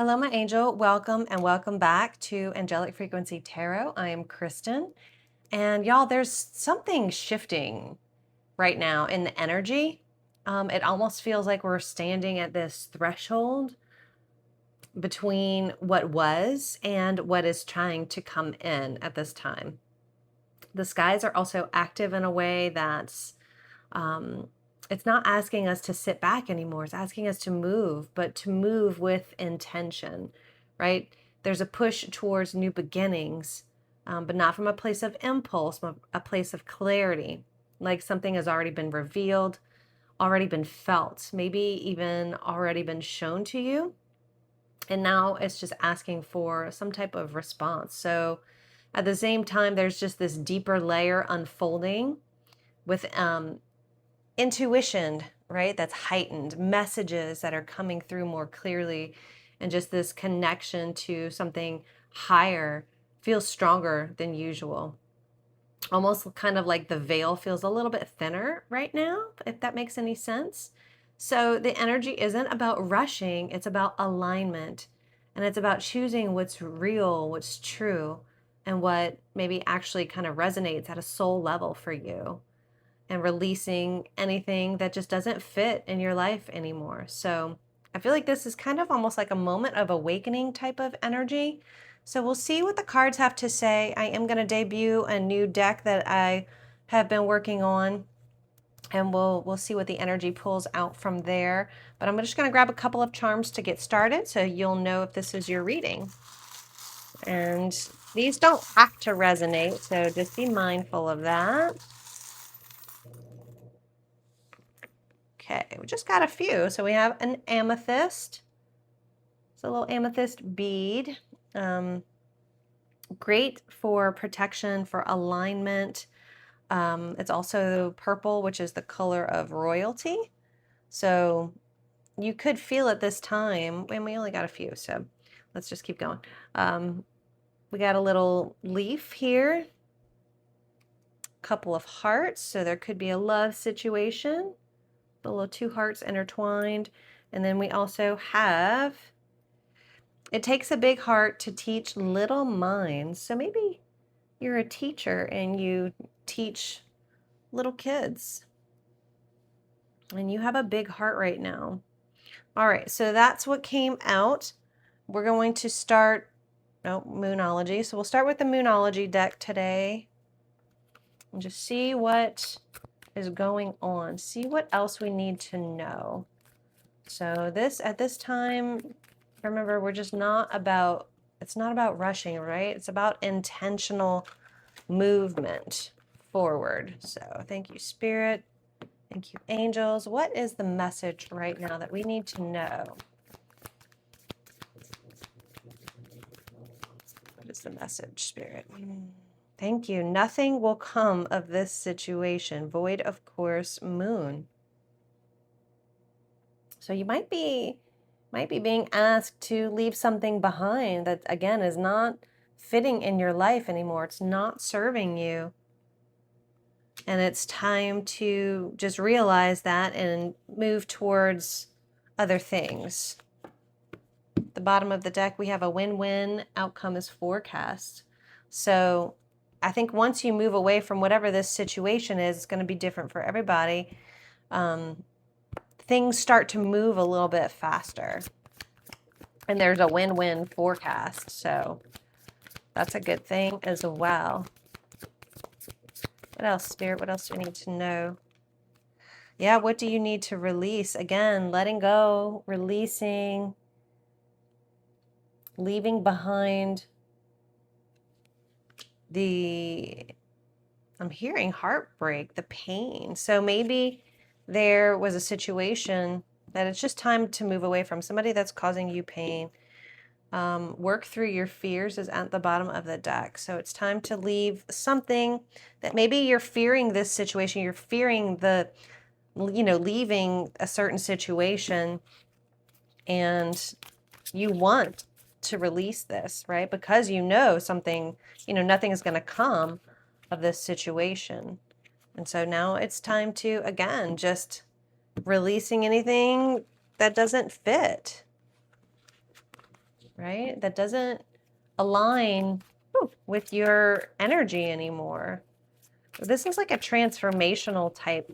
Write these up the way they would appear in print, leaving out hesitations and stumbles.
Hello, my angel. Welcome and welcome back to Angelic Frequency Tarot. I am Kristen. And y'all, there's something shifting right now in the energy. It almost feels like we're standing at this threshold between what was and what is trying to come in at this time. The skies are also active in a way that's it's not asking us to sit back anymore. It's asking us to move, but to move with intention, right? There's a push towards new beginnings, but not from a place of impulse, but a place of clarity, like something has already been revealed, already been felt, maybe even already been shown to you. And now it's just asking for some type of response. So at the same time, there's just this deeper layer unfolding with intuition, right? That's heightened, messages that are coming through more clearly, and just this connection to something higher feels stronger than usual. Almost kind of like the veil feels a little bit thinner right now, if that makes any sense. So the energy isn't about rushing, it's about alignment. And it's about choosing what's real, what's true, and what maybe actually kind of resonates at a soul level for you, and releasing anything that just doesn't fit in your life anymore. So I feel like this is kind of almost like a moment of awakening type of energy. So we'll see what the cards have to say. I am going to debut a new deck that I have been working on, and we'll see what the energy pulls out from there. But I'm just going to grab a couple of charms to get started so you'll know if this is your reading. And these don't have to resonate, so just be mindful of that. Okay, we just got a few. So we have an amethyst. It's a little amethyst bead. Great for protection, for alignment. It's also purple, which is the color of royalty. So you could feel at this time, and we only got a few, so let's just keep going. We got a little leaf here, couple of hearts, so there could be a love situation. The little two hearts intertwined. And then we also have, it takes a big heart to teach little minds. So maybe you're a teacher and you teach little kids and you have a big heart right now. All right, so that's what came out. We're going to start, Moonology. So we'll start with the Moonology deck today and just see what is going on. See what else we need to know. So at this time, remember, we're just not about, it's not about rushing, right? It's about intentional movement forward. So thank you, Spirit. Thank you, angels. What is the message right now that we need to know? What is the message, Spirit? Thank you. Nothing will come of this situation. Void, of course, moon. So you might be being asked to leave something behind that, again, is not fitting in your life anymore. It's not serving you. And it's time to just realize that and move towards other things. At the bottom of the deck, we have a win-win. Outcome is forecast. So I think once you move away from whatever this situation is, it's going to be different for everybody. Things start to move a little bit faster. And there's a win-win forecast. So that's a good thing as well. What else, Spirit? What else do we need to know? Yeah, what do you need to release? Again, letting go, releasing, leaving behind I'm hearing heartbreak, the pain. So maybe there was a situation that it's just time to move away from, somebody that's causing you pain. Work through your fears is at the bottom of the deck. So it's time to leave something that maybe you're fearing this situation. You're fearing leaving a certain situation, and you want to release this, right? Because something, nothing is going to come of this situation. And so now it's time to, again, just releasing anything that doesn't fit. right? That doesn't align with your energy anymore. This is like a transformational type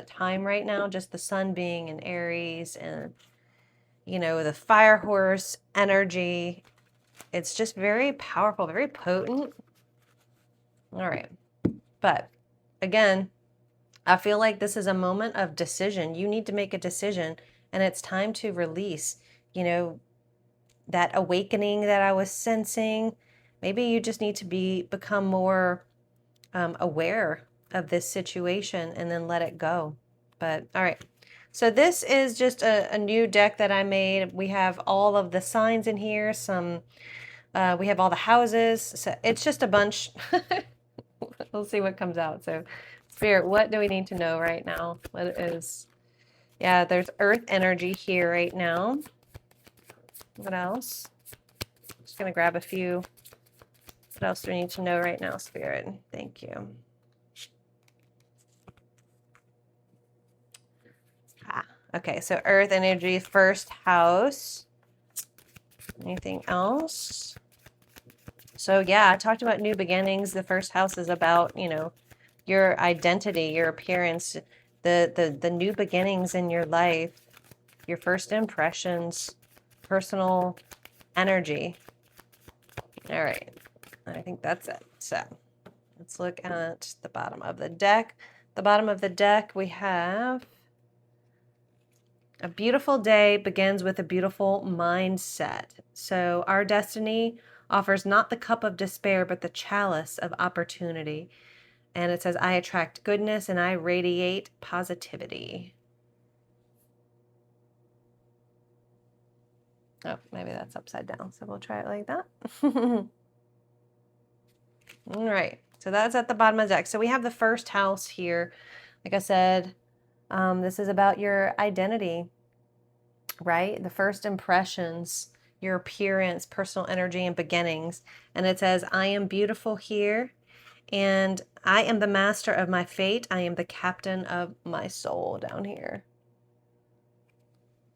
time right now, just the sun being in Aries and, you know, the fire horse energy. It's just very powerful, very potent. All right. But again, I feel like this is a moment of decision. You need to make a decision, and it's time to release, you know, that awakening that I was sensing. Maybe you just need to become more aware of this situation and then let it go. But all right. So this is just a new deck that I made. We have all of the signs in here. We have all the houses. So it's just a bunch. We'll see what comes out. So Spirit, what do we need to know right now? What is, yeah, there's earth energy here right now. What else? Just going to grab a few. What else do we need to know right now, Spirit? Thank you. Okay, so earth energy, first house. Anything else? So yeah, I talked about new beginnings. The first house is about, you know, your identity, your appearance, the new beginnings in your life, your first impressions, personal energy. All right, I think that's it. So let's look at the bottom of the deck. The bottom of the deck, we have a beautiful day begins with a beautiful mindset. So our destiny offers not the cup of despair, but the chalice of opportunity. And it says, I attract goodness and I radiate positivity. Oh, maybe that's upside down. So we'll try it like that. All right. So that's at the bottom of the deck. So we have the first house here. Like I said, this is about your identity, right? The first impressions, your appearance, personal energy, and beginnings. And it says, I am beautiful here, and I am the master of my fate. I am the captain of my soul down here.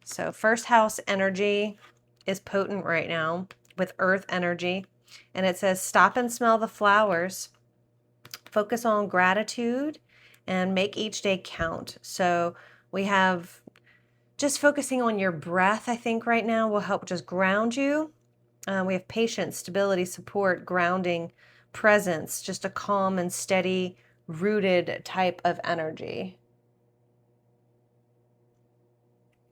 So first house energy is potent right now with earth energy. And it says, stop and smell the flowers. Focus on gratitude and make each day count. So we have just focusing on your breath, I think right now will help just ground you. We have patience, stability, support, grounding, presence, just a calm and steady, rooted type of energy.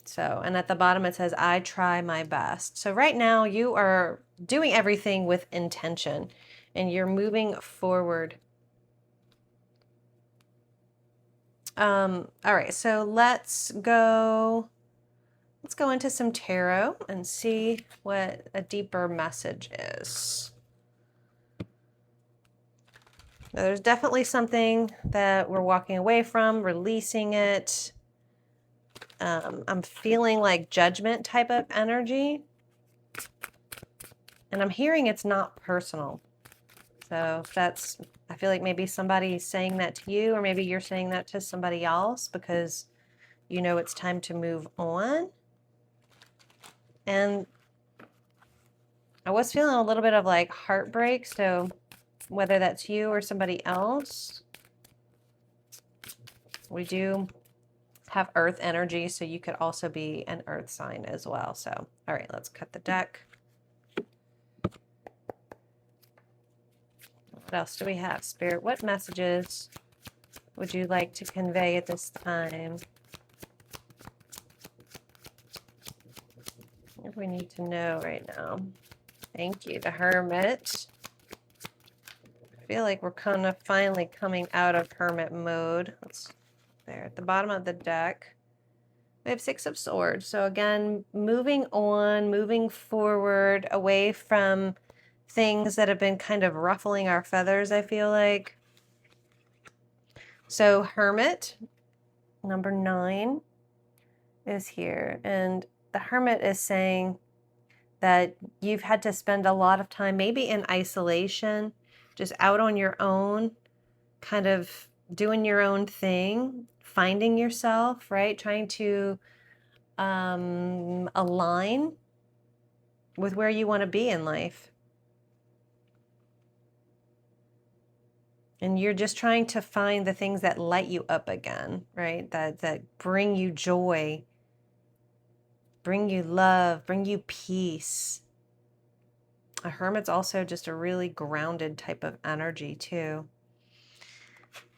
So, and at the bottom it says, I try my best. So right now you are doing everything with intention and you're moving forward. All right, so let's go into some tarot and see what a deeper message is. Now, there's definitely something that we're walking away from, releasing it. I'm feeling like judgment type of energy. And I'm hearing it's not personal. So that's, I feel like maybe somebody's saying that to you, or maybe you're saying that to somebody else because you know it's time to move on. And I was feeling a little bit of like heartbreak. So whether that's you or somebody else, we do have earth energy. So you could also be an earth sign as well. So, all right, let's cut the deck. What else do we have, Spirit? What messages would you like to convey at this time? What do we need to know right now? Thank you, the Hermit. I feel like we're kind of finally coming out of Hermit mode. There at the bottom of the deck. We have Six of Swords. So again, moving on, moving forward, away from things that have been kind of ruffling our feathers, I feel like. So Hermit, number 9, is here. And the Hermit is saying that you've had to spend a lot of time maybe in isolation, just out on your own, kind of doing your own thing, finding yourself, right? Trying to align with where you want to be in life. And you're just trying to find the things that light you up again, right? That bring you joy, bring you love, bring you peace. A hermit's also just a really grounded type of energy too.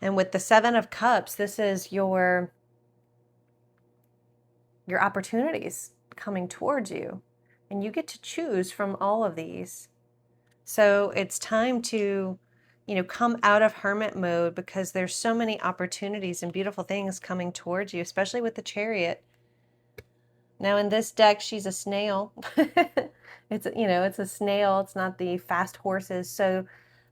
And with the Seven of Cups, this is your opportunities coming towards you. And you get to choose from all of these. So it's time to, come out of hermit mode, because there's so many opportunities and beautiful things coming towards you, especially with the Chariot. Now in this deck, she's a snail. It's a snail. It's not the fast horses. So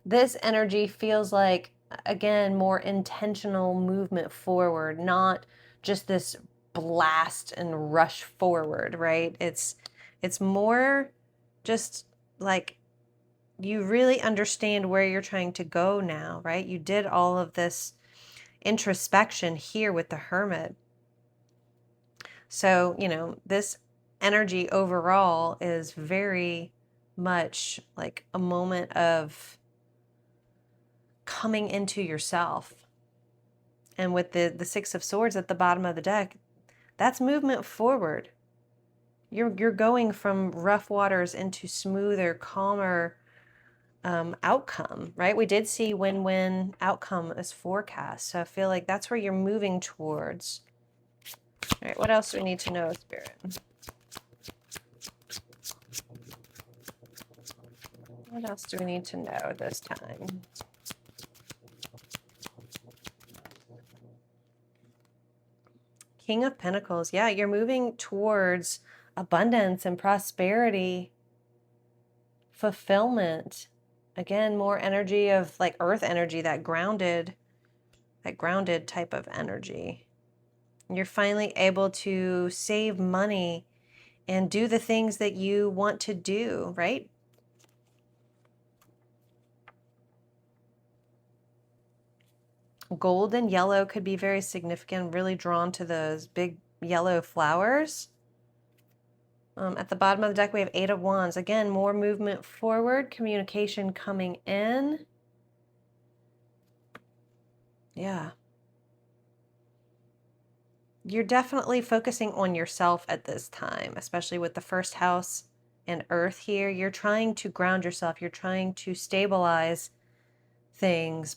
this energy feels like, again, more intentional movement forward, not just this blast and rush forward, right? It's more just like you really understand where you're trying to go now, right? You did all of this introspection here with the Hermit. So, this energy overall is very much like a moment of coming into yourself. And with the Six of Swords at the bottom of the deck, that's movement forward. You're going from rough waters into smoother, calmer outcome, right? We did see win-win outcome as forecast. So I feel like that's where you're moving towards. All right, what else do we need to know, Spirit? What else do we need to know this time? King of Pentacles. Yeah, you're moving towards abundance and prosperity, fulfillment. Again, more energy of like earth energy, that grounded type of energy. You're finally able to save money and do the things that you want to do, right? Gold and yellow could be very significant, really drawn to those big yellow flowers. At the bottom of the deck, we have Eight of Wands. Again, more movement forward, communication coming in. Yeah. You're definitely focusing on yourself at this time, especially with the first house and earth here. You're trying to ground yourself. You're trying to stabilize things.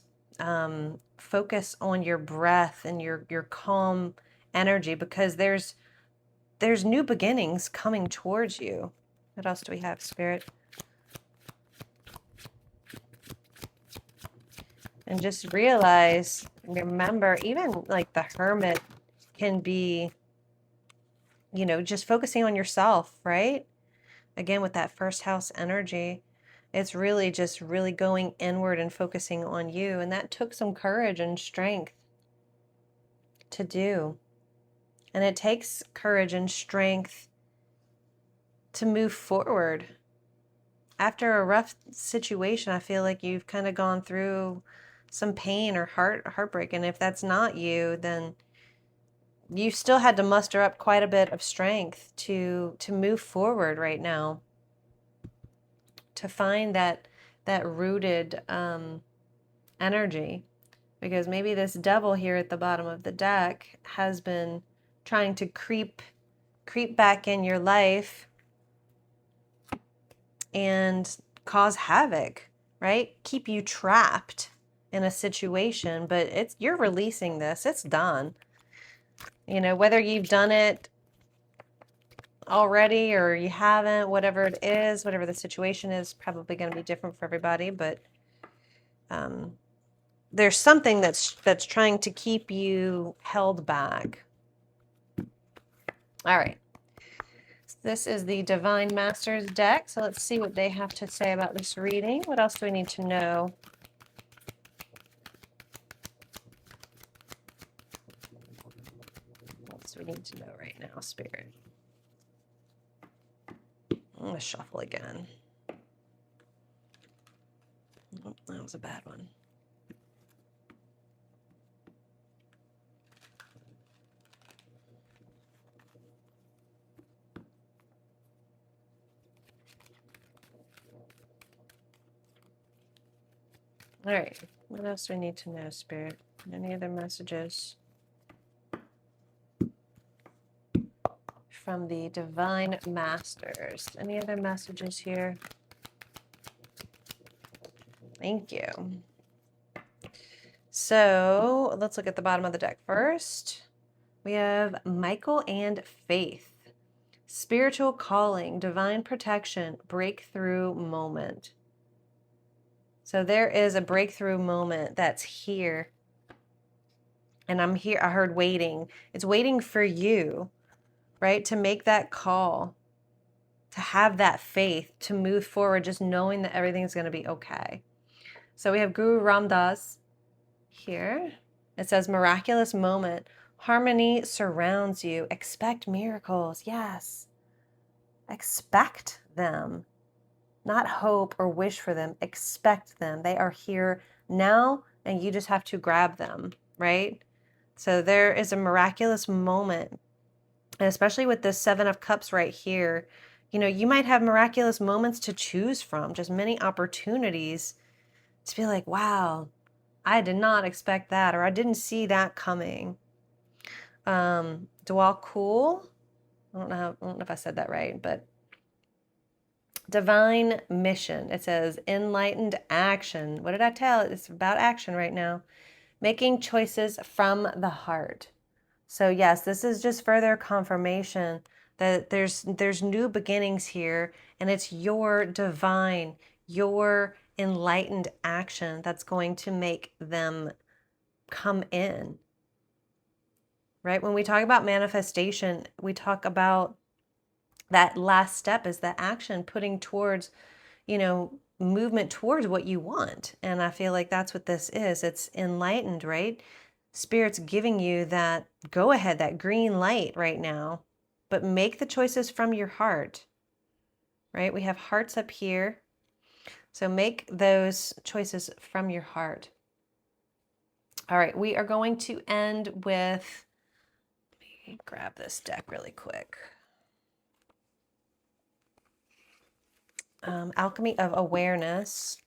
Focus on your breath and your calm energy, because there's new beginnings coming towards you. What else do we have, Spirit? And just realize, remember, even like the Hermit can be, just focusing on yourself, right? Again, with that first house energy, it's really just really going inward and focusing on you. And that took some courage and strength to do. And it takes courage and strength to move forward. After a rough situation, I feel like you've kind of gone through some pain or heartbreak. And if that's not you, then you still had to muster up quite a bit of strength to move forward right now, to find that rooted energy. Because maybe this devil here at the bottom of the deck has been trying to creep back in your life and cause havoc, right? Keep you trapped in a situation, but you're releasing this. It's done. Whether you've done it already or you haven't, whatever it is, whatever the situation is, probably going to be different for everybody, but there's something that's trying to keep you held back. All right. This is the Divine Masters deck, so let's see what they have to say about this reading. What else do we need to know? What else do we need to know right now, Spirit? I'm going to shuffle again. Oh, that was a bad one. All right. What else do we need to know, Spirit? Any other messages from the Divine Masters? Any other messages here? Thank you. So let's look at the bottom of the deck first. We have Michael and Faith. Spiritual calling, divine protection, breakthrough moment. So there is a breakthrough moment that's here. And I'm here. I heard waiting. It's waiting for you, right? To make that call, to have that faith, to move forward, just knowing that everything's going to be okay. So we have Guru Ram Dass here. It says, miraculous moment. Harmony surrounds you. Expect miracles. Yes. Expect them. Not hope or wish for them. Expect them. They are here now, and you just have to grab them, right? So there is a miraculous moment, and especially with this Seven of Cups right here, you know, you might have miraculous moments to choose from, just many opportunities to be like, wow, I did not expect that, or I didn't see that coming. Dwal Cool, I don't know if I said that right, but divine mission. It says enlightened action. What did I tell? It's about action right now. Making choices from the heart. So yes, this is just further confirmation that there's new beginnings here, and it's your divine, your enlightened action that's going to make them come in. Right? When we talk about manifestation, we talk about that last step is the action, putting towards, you know, movement towards what you want. And I feel like that's what this is. It's enlightened, right? Spirit's giving you that go ahead, that green light right now, but make the choices from your heart, right? We have hearts up here. So make those choices from your heart. All right, we are going to end with, let me grab this deck really quick. Alchemy of Awareness,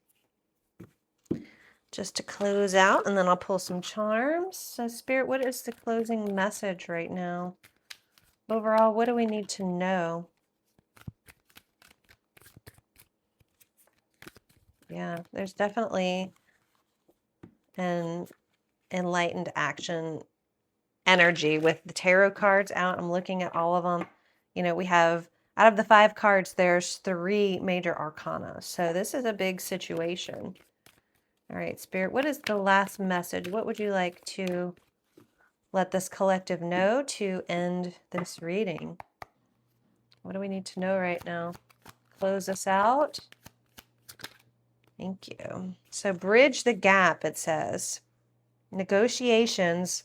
just to close out, and then I'll pull some charms. So Spirit, what is the closing message right now? Overall, what do we need to know? Yeah, there's definitely an enlightened action energy with the tarot cards out. I'm looking at all of them. You know, we have, out of the 5 cards, there's 3 major arcana. So this is a big situation. All right, Spirit, what is the last message? What would you like to let this collective know to end this reading? What do we need to know right now? Close us out. Thank you. So bridge the gap, it says. Negotiations.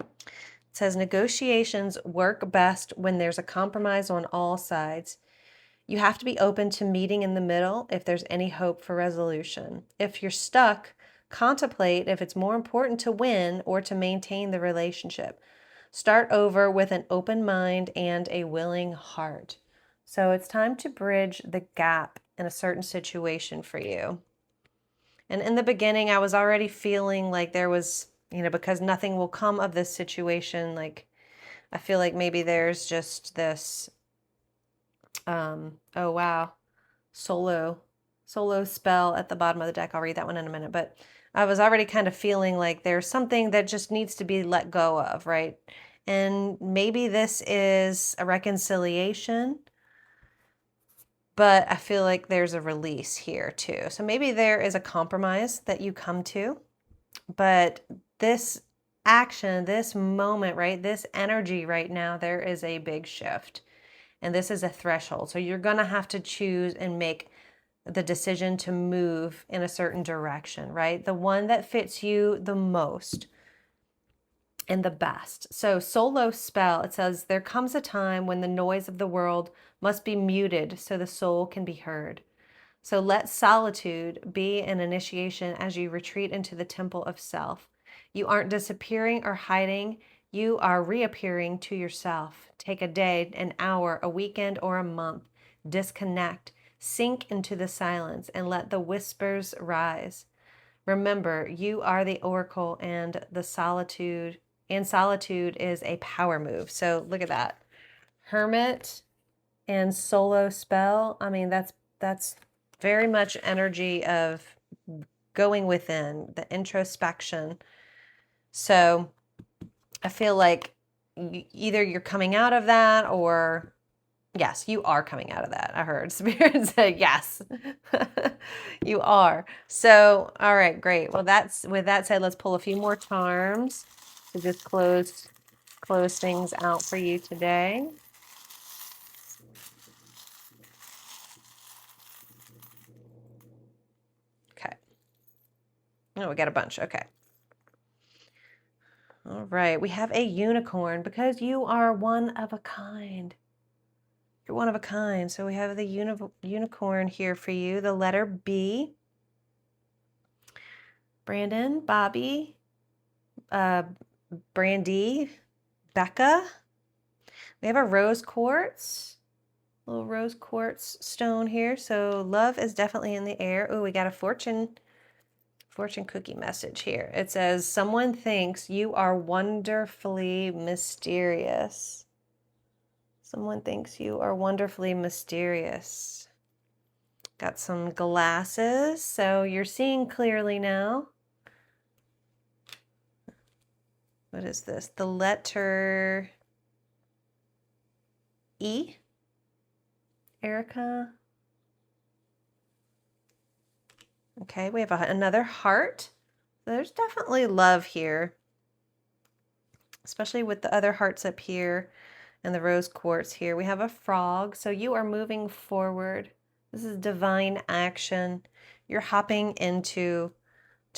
It says negotiations work best when there's a compromise on all sides. You have to be open to meeting in the middle if there's any hope for resolution. If you're stuck, contemplate if it's more important to win or to maintain the relationship. Start over with an open mind and a willing heart. So it's time to bridge the gap in a certain situation for you. And in the beginning, I was already feeling like there was, you know, because nothing will come of this situation, like I feel like maybe there's just this, oh wow, solo spell at the bottom of the deck. I'll read that one in a minute, but I was already kind of feeling like there's something that just needs to be let go of, right? And maybe this is a reconciliation, but I feel like there's a release here too. So maybe there is a compromise that you come to, but this action, this moment, right? This energy right now, there is a big shift, and this is a threshold. So you're going to have to choose and make the decision to move in a certain direction, right? The one that fits you the most and the best. So solo spell, it says, there comes a time when the noise of the world must be muted so the soul can be heard. So let solitude be an initiation as you retreat into the temple of self. You aren't disappearing or hiding. You are reappearing to yourself. Take a day, an hour, a weekend, or a month. Disconnect. Sink into the silence and let the whispers rise. Remember, you are the oracle and solitude is a power move. So look at that. Hermit and solo spell. I mean, that's very much energy of going within, the introspection. So I feel like either you're coming out of that, or yes, you are coming out of that. I heard Spirit say yes. You are. So, all right, great. Well, with that said, let's pull a few more charms to just close things out for you today. Okay. Oh, we got a bunch. Okay. All right. We have a unicorn because you are one of a kind. You're one of a kind. So we have the unicorn here for you. The letter B. Brandon, Bobby, Brandy, Becca. We have a rose quartz. Little rose quartz stone here. So love is definitely in the air. Oh, we got a fortune cookie message here. It says, someone thinks you are wonderfully mysterious. Someone thinks you are wonderfully mysterious. Got some glasses, so you're seeing clearly now. What is this? The letter E. Erica. Okay, we have another heart. There's definitely love here, especially with the other hearts up here and the rose quartz here. We have a frog, so you are moving forward. This is divine action. You're hopping into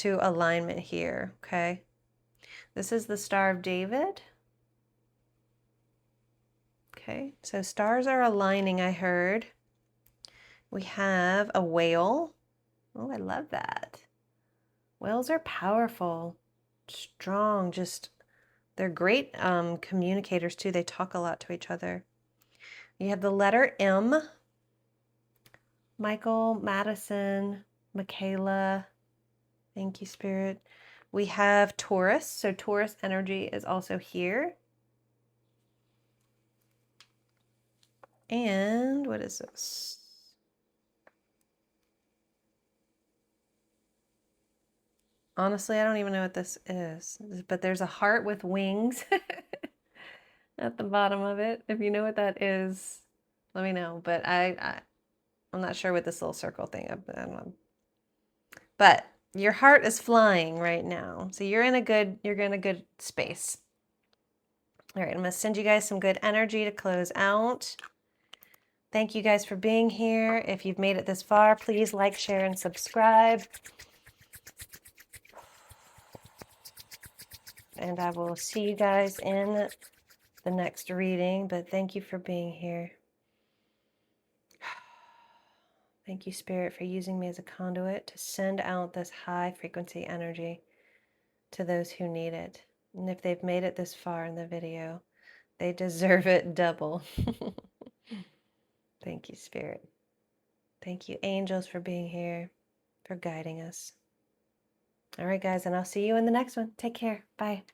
alignment here, okay? This is the Star of David. Okay, so stars are aligning, I heard. We have a whale. Oh, I love that. Whales are powerful, strong, just they're great communicators too. They talk a lot to each other. You have the letter M. Michael, Madison, Michaela. Thank you, Spirit. We have Taurus. So Taurus energy is also here. And what is this? Honestly, I don't even know what this is, but there's a heart with wings at the bottom of it. If you know what that is, let me know. But I'm not sure what this little circle thing. I don't know. But your heart is flying right now, so you're in a good space. All right, I'm gonna send you guys some good energy to close out. Thank you guys for being here. If you've made it this far, please like, share, and subscribe. And I will see you guys in the next reading, but thank you for being here. Thank you, Spirit, for using me as a conduit to send out this high frequency energy to those who need it. And if they've made it this far in the video, they deserve it double. Thank you, Spirit. Thank you, angels, for being here, for guiding us. All right, guys, and I'll see you in the next one. Take care. Bye.